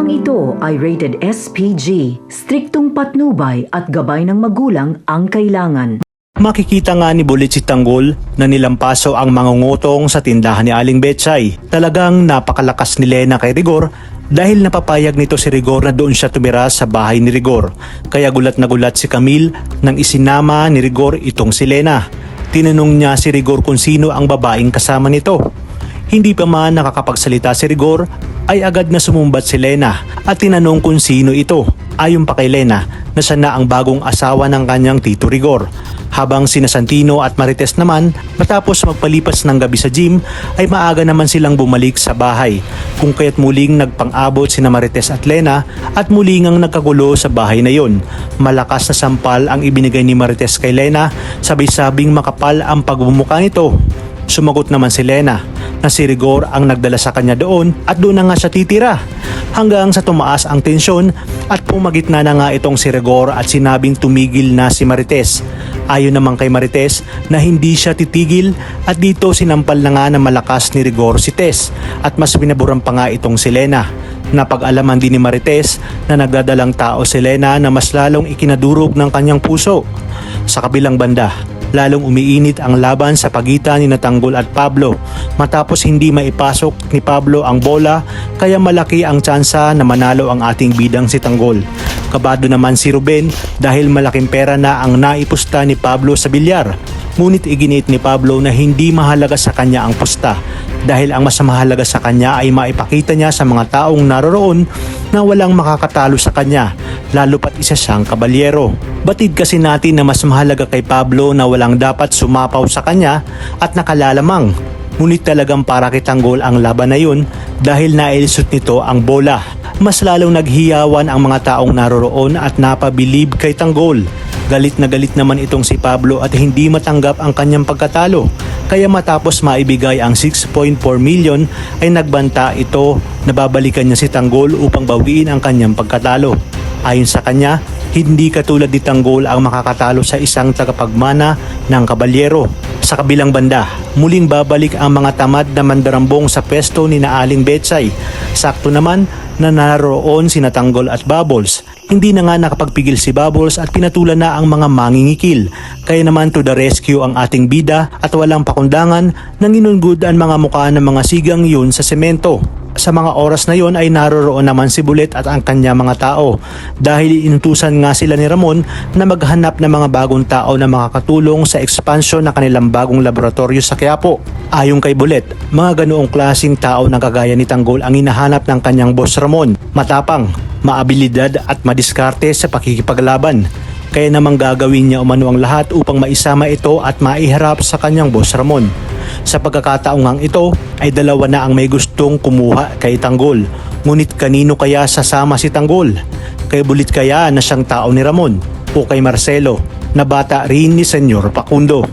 Tampang ito ay rated SPG, striktong patnubay at gabay ng magulang ang kailangan. Makikita nga ni Bulit si Tanggol na nilampaso ang mangungutong sa tindahan ni Aling Betchay. Talagang napakalakas ni Lena kay Rigor dahil napapayag nito si Rigor na doon siya tumira sa bahay ni Rigor. Kaya gulat na gulat si Camille nang isinama ni Rigor itong si Lena. Tinanong niya si Rigor kung sino ang babaeng kasama nito. Hindi pa man nakakapagsalita si Rigor ay agad na sumumbat si Lena at tinanong kung sino ito. Ayon pa kay Lena na siya na ang bagong asawa ng kanyang tito Rigor. Habang sina Santino at Marites naman matapos magpalipas ng gabi sa gym ay maaga naman silang bumalik sa bahay. Kung kaya't muling nagpang-abot sina Marites at Lena at muling ang nagkagulo sa bahay na yon. Malakas na sampal ang ibinigay ni Marites kay Lena, sabay-sabing makapal ang pagbumuka nito. Sumagot naman si Lena na si Rigor ang nagdala sa kanya doon at doon na nga siya titira. Hanggang sa tumaas ang tensyon at pumagitna na nga itong si Rigor at sinabing tumigil na si Marites. Ayon naman kay Marites na hindi siya titigil at dito sinampal na nga na malakas ni Rigor si Tess at mas binaburan pa nga itong si Lena. Napag-alaman din ni Marites na nagdadalang tao si Lena na mas lalong ikinadurog ng kanyang puso. Sa kabilang banda, lalong umiinit ang laban sa pagitan ni Tanggol at Pablo. Matapos hindi maipasok ni Pablo ang bola, kaya malaki ang tsansa na manalo ang ating bidang si Tanggol. Kabado naman si Ruben dahil malaking pera na ang naipusta ni Pablo sa bilyar. Ngunit iginiit ni Pablo na hindi mahalaga sa kanya ang pusta dahil ang mas mahalaga sa kanya ay maipakita niya sa mga taong naroroon na walang makakatalo sa kanya, lalo pat isa siyang kabalyero. Batid kasi natin na mas mahalaga kay Pablo na walang dapat sumapaw sa kanya at nakalalamang. Ngunit talagang para kay Tanggol ang laban na yun dahil nailisot nito ang bola. Mas lalong naghiyawan ang mga taong naroroon at napabilib kay Tanggol. Galit na galit naman itong si Pablo at hindi matanggap ang kanyang pagkatalo. Kaya matapos maibigay ang 6.4 million ay nagbanta ito na babalikan niya si Tanggol upang bawiin ang kanyang pagkatalo. Ayon sa kanya, hindi katulad ni Tanggol ang makakatalo sa isang tagapagmana ng kabalyero. Sa kabilang banda, muling babalik ang mga tamad na mandarambong sa pwesto ni Aling Betchay. Sakto naman na naroon sina Tanggol at Bubbles. Hindi na nga nakapagpigil si Bubbles at pinatulan na ang mga mangingikil. Kaya naman to the rescue ang ating bida at walang pakundangan nang inunggod ang mga mukha ng mga sigang yun sa semento. Sa mga oras na yon ay naroroon naman si Bulit at ang kanya mga tao dahil inutusan nga sila ni Ramon na maghanap ng mga bagong tao na makakatulong sa ekspansyon ng kanilang bagong laboratorio sa Quiapo. Ayon kay Bulit, mga ganoong klaseng tao na kagaya ni Tanggol ang hinahanap ng kanyang boss Ramon. Matapang, maabilidad at madiskarte sa pakikipaglaban. Kaya namang gagawin niya umano ang lahat upang maisama ito at maiharap sa kanyang boss Ramon. Sa pagkakataong ito ay dalawa na ang may gustong kumuha kay Tanggol. Ngunit kanino kaya sasama si Tanggol? Kay Bulit kaya na siyang tao ni Ramon? O kay Marcelo na bata rin ni Senyor Facundo?